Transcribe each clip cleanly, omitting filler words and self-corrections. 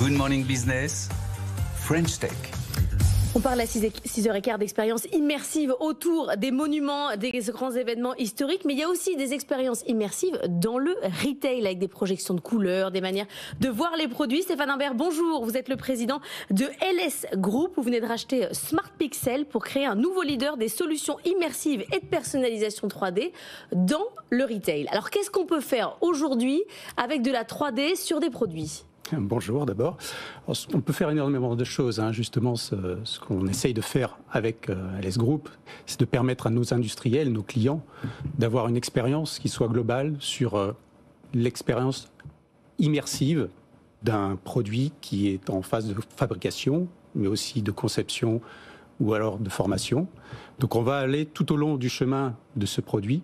Good Morning Business, French Tech. On parle à 6h15 d'expériences immersives autour des monuments, des grands événements historiques, mais il y a aussi des expériences immersives dans le retail avec des projections de couleurs, des manières de voir les produits. Stéphane Imbert, bonjour. Vous êtes le président de LS Group. Vous venez de racheter Smart Pixel pour créer un nouveau leader des solutions immersives et de personnalisation 3D dans le retail. Alors, qu'est-ce qu'on peut faire aujourd'hui avec de la 3D sur des produits ? Bonjour d'abord. On peut faire énormément de choses. Justement, ce qu'on essaye de faire avec LS Group, c'est de permettre à nos industriels, nos clients, d'avoir une expérience qui soit globale sur l'expérience immersive d'un produit qui est en phase de fabrication, mais aussi de conception ou alors de formation. Donc on va aller tout au long du chemin de ce produit,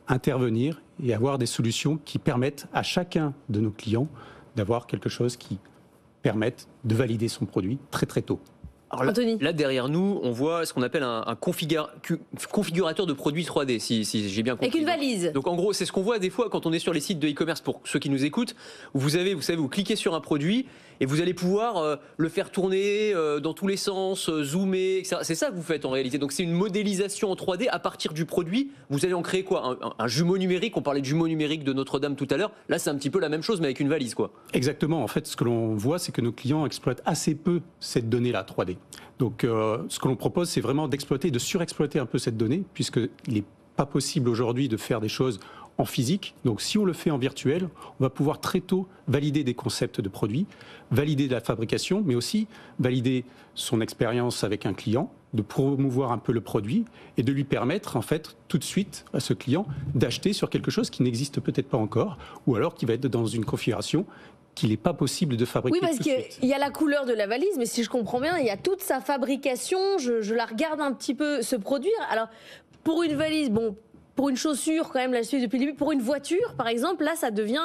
intervenir et avoir des solutions qui permettent à chacun de nos clients d'avoir quelque chose qui permette de valider son produit très très tôt. Alors là, derrière nous, on voit ce qu'on appelle un configurateur de produits 3D, si j'ai bien compris. Avec une valise. Donc en gros, c'est ce qu'on voit des fois quand on est sur les sites de e-commerce, pour ceux qui nous écoutent, où vous cliquez sur un produit et vous allez pouvoir le faire tourner dans tous les sens, zoomer, etc. C'est ça que vous faites en réalité. Donc c'est une modélisation en 3D à partir du produit. Vous allez en créer quoi ? Un jumeau numérique. On parlait de jumeau numérique de Notre-Dame tout à l'heure. Là, c'est un petit peu la même chose, mais avec une valise, quoi. Exactement. En fait, ce que l'on voit, c'est que nos clients exploitent assez peu cette donnée-là 3D. Donc, ce que l'on propose, c'est vraiment d'exploiter, de surexploiter un peu cette donnée, puisqu'il n'est pas possible aujourd'hui de faire des choses en physique. Donc, si on le fait en virtuel, on va pouvoir très tôt valider des concepts de produits, valider la fabrication, mais aussi valider son expérience avec un client, de promouvoir un peu le produit et de lui permettre, en fait, tout de suite à ce client d'acheter sur quelque chose qui n'existe peut-être pas encore, ou alors qui va être dans une configuration qu'il n'est pas possible de fabriquer. Oui, parce qu'il y a la couleur de la valise, mais si je comprends bien, il y a toute sa fabrication. Je la regarde un petit peu se produire. Alors, pour une valise, bon, pour une chaussure, quand même, la suite depuis le début. Pour une voiture, par exemple, là, ça devient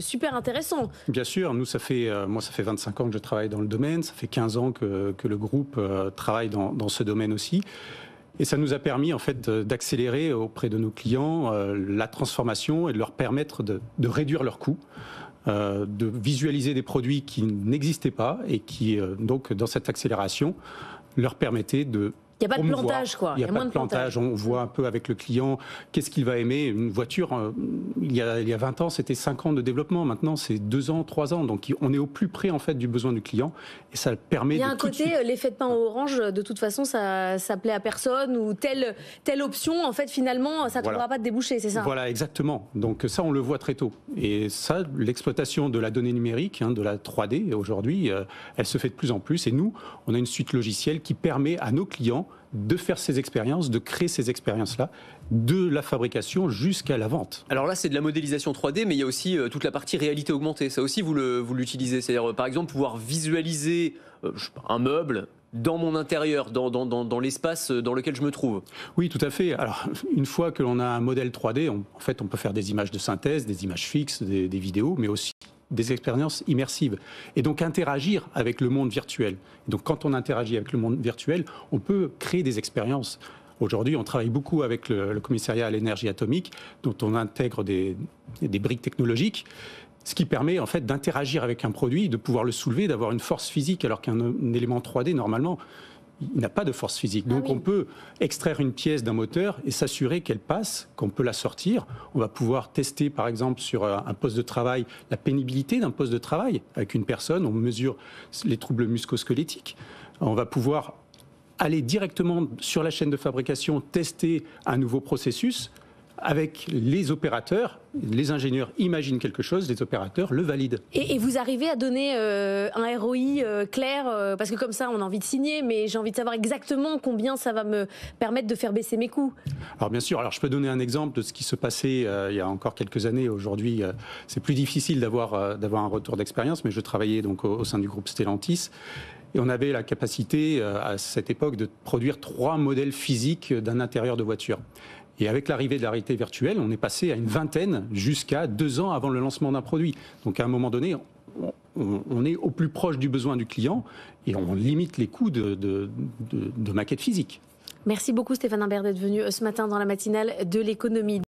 super intéressant. Bien sûr, nous, ça fait 25 ans que je travaille dans le domaine. Ça fait 15 ans que le groupe travaille dans ce domaine aussi. Et ça nous a permis en fait d'accélérer auprès de nos clients la transformation et de leur permettre de réduire leurs coûts. De visualiser des produits qui n'existaient pas et qui, donc, dans cette accélération, leur permettaient de... Il n'y a pas de plantage, quoi. Il n'y a pas de plantage. On voit un peu avec le client qu'est-ce qu'il va aimer. Une voiture, il y a 20 ans, c'était 5 ans de développement. Maintenant, c'est 2 ans, 3 ans. Donc, on est au plus près, en fait, du besoin du client. Et ça permet... Il y a un côté, l'effet de pain orange, de toute façon, ça plaît à personne. Ou telle option, en fait, finalement, ça ne trouvera pas de débouché, c'est ça ? Voilà, exactement. Donc, ça, on le voit très tôt. Et ça, l'exploitation de la donnée numérique, de la 3D, aujourd'hui, elle se fait de plus en plus. Et nous, on a une suite logicielle qui permet à nos clients de faire ces expériences, de créer ces expériences-là, de la fabrication jusqu'à la vente. Alors là, c'est de la modélisation 3D, mais il y a aussi toute la partie réalité augmentée. Ça aussi, vous l'utilisez. C'est-à-dire, par exemple, pouvoir visualiser un meuble dans mon intérieur, dans l'espace dans lequel je me trouve. Oui, tout à fait. Alors, une fois que l'on a un modèle 3D, en fait, on peut faire des images de synthèse, des images fixes, des vidéos, mais aussi des expériences immersives et donc interagir avec le monde virtuel. Et donc quand on interagit avec le monde virtuel, on peut créer des expériences. Aujourd'hui, on travaille beaucoup avec le commissariat à l'énergie atomique, dont on intègre des briques technologiques, ce qui permet en fait d'interagir avec un produit, de pouvoir le soulever, d'avoir une force physique, alors qu'un élément 3D, normalement, il n'a pas de force physique. Donc on peut extraire une pièce d'un moteur et s'assurer qu'elle passe, qu'on peut la sortir. On va pouvoir tester, par exemple, sur un poste de travail, la pénibilité d'un poste de travail avec une personne. On mesure les troubles musculo-squelettiques. On va pouvoir aller directement sur la chaîne de fabrication, tester un nouveau processus. Avec les opérateurs, les ingénieurs imaginent quelque chose, les opérateurs le valident. Et vous arrivez à donner un ROI clair, parce que comme ça on a envie de signer, mais j'ai envie de savoir exactement combien ça va me permettre de faire baisser mes coûts. Alors bien sûr, je peux donner un exemple de ce qui se passait il y a encore quelques années. Aujourd'hui, c'est plus difficile d'avoir un retour d'expérience, mais je travaillais donc au sein du groupe Stellantis. Et on avait la capacité à cette époque de produire 3 modèles physiques d'un intérieur de voiture. Et avec l'arrivée de la réalité virtuelle, on est passé à une vingtaine jusqu'à 2 ans avant le lancement d'un produit. Donc à un moment donné, on est au plus proche du besoin du client et on limite les coûts de maquettes physiques. Merci beaucoup Stéphane Imbert d'être venu ce matin dans la matinale de l'économie.